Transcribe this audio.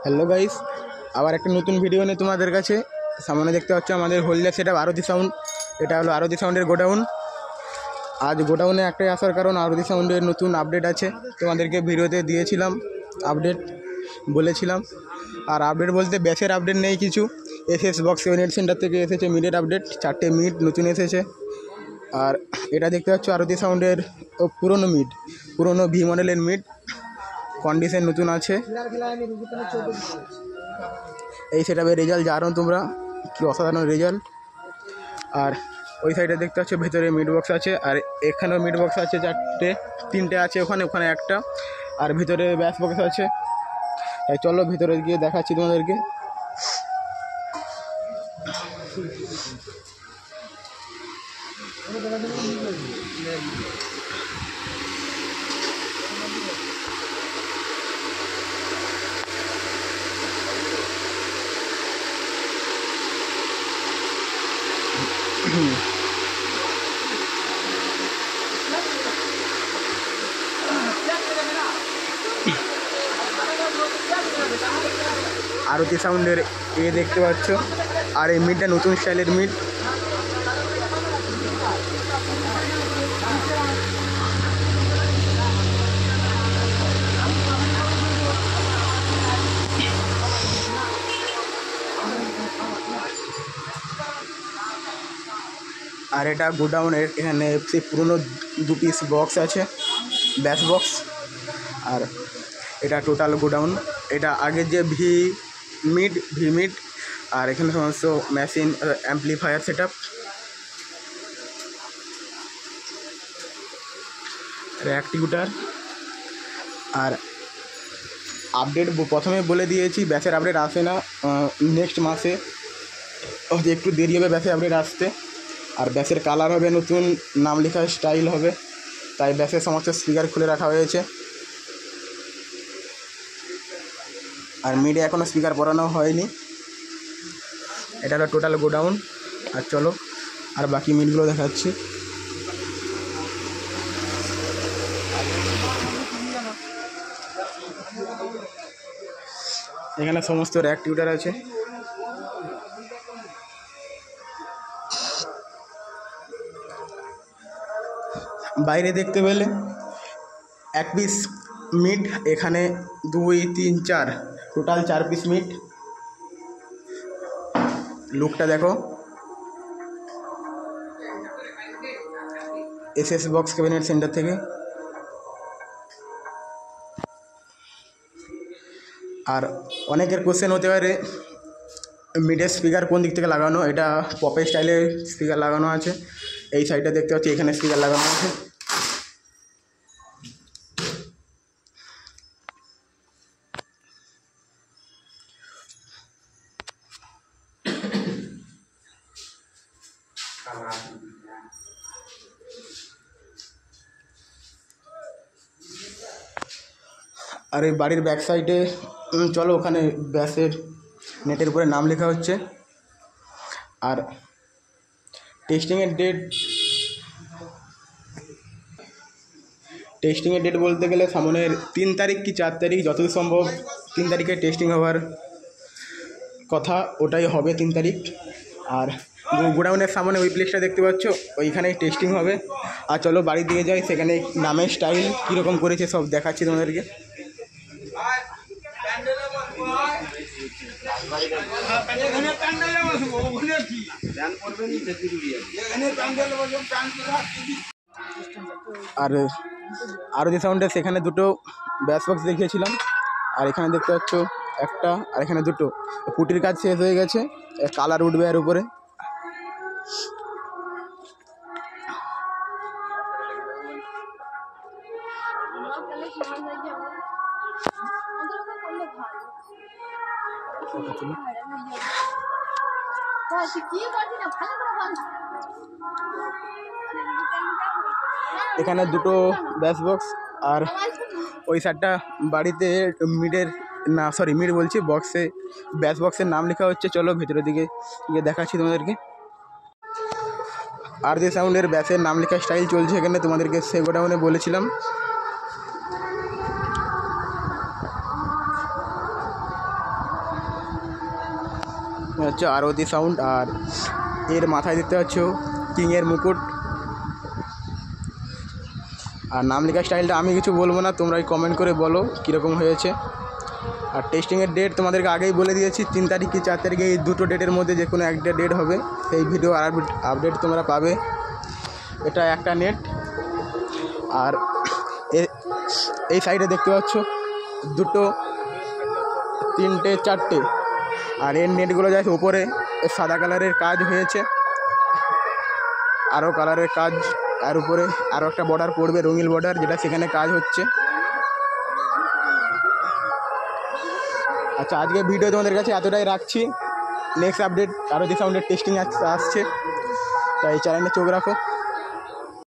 Hello guys, আবার একটা নতুন ভিডিও নিয়ে তোমাদের কাছে সামনে দেখতে পাচ্ছ আমাদের হলদিয়া সেটা আরতি সাউন্ড। এটা হলো আরতি সাউন্ডের গোডাউন। আজ গোডাউনে একটাই আসার কারণ আরতি সাউন্ডের নতুন আপডেট আছে, তোমাদেরকে ভিডিওতে দিয়েছিলাম আপডেট বলেছিলাম। আর আপডেট বলতে ব্যাসের আপডেট নেই কিছু, এসএস বক্স নেট সেন্টার থেকে এসেছে মিডের আপডেট, 4টে মিড নতুন এসেছে। আর এটা দেখতে পাচ্ছ আরতি সাউন্ডের পুরনো মিড, পুরনো ভি মডেলের মিড, কন্ডিশন নতুন আছে। এই সেটআপের রেজাল্ট জানো তোমরা, কি অসাধারণ রেজাল্ট। আর ওই সাইডে দেখতে পাচ্ছ ভেতরে মিড বক্স আছে, আর এখানেও মিড বক্স আছে 3টে আছে, ওখানে একটা, আর ভিতরে ব্যাস বক্স আছে। তাই চলো ভিতরে গিয়ে দেখাচ্ছি তোমাদেরকে। আরতি সাউন্ডের দেখতে পাচ্ছ, আর এই মিডটা নতুন স্টাইলের মিড। আর এটা গোডাউনের এখানে সেই পুরনো 2 পিস বক্স আছে, ব্যাস বক্স। আর এটা টোটাল গোডাউন। এটা আগের যে ভি মিড, আর এখানে সমস্ত মেশিন অ্যাম্পলিফায়ার সেটআপ। রিঅ্যাক্টিভেটর। আর আপডেট প্রথমে বলে দিয়েছি, ব্যাসের আপডেট আসে না, নেক্সট মাসে একটু দেরি হবে ব্যাসের আপডেট আসতে। আর ব্যাসের কালার হবে নতুন, নাম লেখা স্টাইল হবে, তাই ব্যাসের সমস্ত স্পিকার খুলে রাখা হয়েছে। আর মিডে এখনও স্পিকার পরানো হয়নি। এটা হলো টোটাল গোডাউন। আর চলো আর বাকি মিডগুলো দেখাচ্ছি। এখানে সমস্ত রিঅ্যাক্টিভেটর আছে। বাইরে দেখতে পেলে 1 পিস মিড, এখানে 2, 3, 4, টোটাল 4 পিস মিড। লুকটা দেখো, এসএস বক্স ক্যাবিনেট সেন্টার থেকে। আর অনেকের কোশ্চেন হতে পারে মিডের স্পিকার কোন দিক থেকে লাগানো, এটা পপের স্টাইলের স্পিকার লাগানো আছে। এই সাইডটা দেখতে পাচ্ছি, এখানে স্পিকার লাগানো আছে। আর এই বাড়ির ব্যাক সাইডে চলো, ওখানে ব্যাসের নেটের উপরে নাম লেখা হচ্ছে। আর টেস্টিংয়ের ডেট বলতে গেলে সামনের 3 তারিখ কি 4 তারিখ, যতদূর সম্ভব 3 তারিখে টেস্টিং হওয়ার কথা, ওটাই হবে 3 তারিখ। আর গোডাউনের সামনে ওই প্লেসটা দেখতে পাচ্ছ, ওইখানেই টেস্টিং হবে। আর চলো বাড়ি দিয়ে যাই, সেখানে নামের স্টাইল কীরকম করেছে সব দেখাচ্ছি তোমাদেরকে। আর আরতি সাউন্ডে সেখানে 2টো ব্যাস বক্স দেখিয়েছিলাম, আর এখানে দেখতে পাচ্ছ একটা, আর এখানে 2টো। পুটির কাজ শেষ হয়ে গেছে, কালার উঠবে এর উপরে। এখানে 2টো ব্যাস বক্স, আর ওই সাইডটা বাড়িতে মিড বলছি, বক্সে ব্যাস বক্সের নাম লেখা হচ্ছে। চলো ভেতরের দিকে গিয়ে দেখাচ্ছি তোমাদেরকে। আরতি সাউন্ডের ব্যাসের নাম লেখা স্টাইল চলছে এখানে, তোমাদেরকে সে গোডাউনে বলেছিলাম। হচ্ছে আরতি সাউন্ড, আর এর মাথায় দেখতে পাচ্ছ কিংয়ের মুকুট। আর নাম লেখা স্টাইলটা আমি কিছু বলবো না, তোমরাই কমেন্ট করে বলো কীরকম হয়েছে। আর টেস্টিংয়ের ডেট তোমাদেরকে আগেই বলে দিয়েছি, 3 তারিখ কি 4 তারিখে, এই দুটো ডেটের মধ্যে যে কোনো একটা ডেট হবে। এই ভিডিও আর আপডেট তোমরা পাবে। এটা একটা নেট, আর এই সাইডে দেখতে পাচ্ছ 2, 3টে, 4টে। আর এর নেটগুলো যাচ্ছে উপরে সাদা কালারের কাজ হয়েছে, আরও কালারের কাজ। আর উপরে আরও একটা বর্ডার পড়বে, রঙিন বর্ডার, যেটা সেখানে কাজ হচ্ছে। আচ্ছা, আজকে ভিডিও তোমাদের কাছে এতটাই রাখছি। নেক্সট আপডেট আরতি সাউন্ডের টেস্টিং আসছে, তাই চ্যানেলে চোখ রাখো।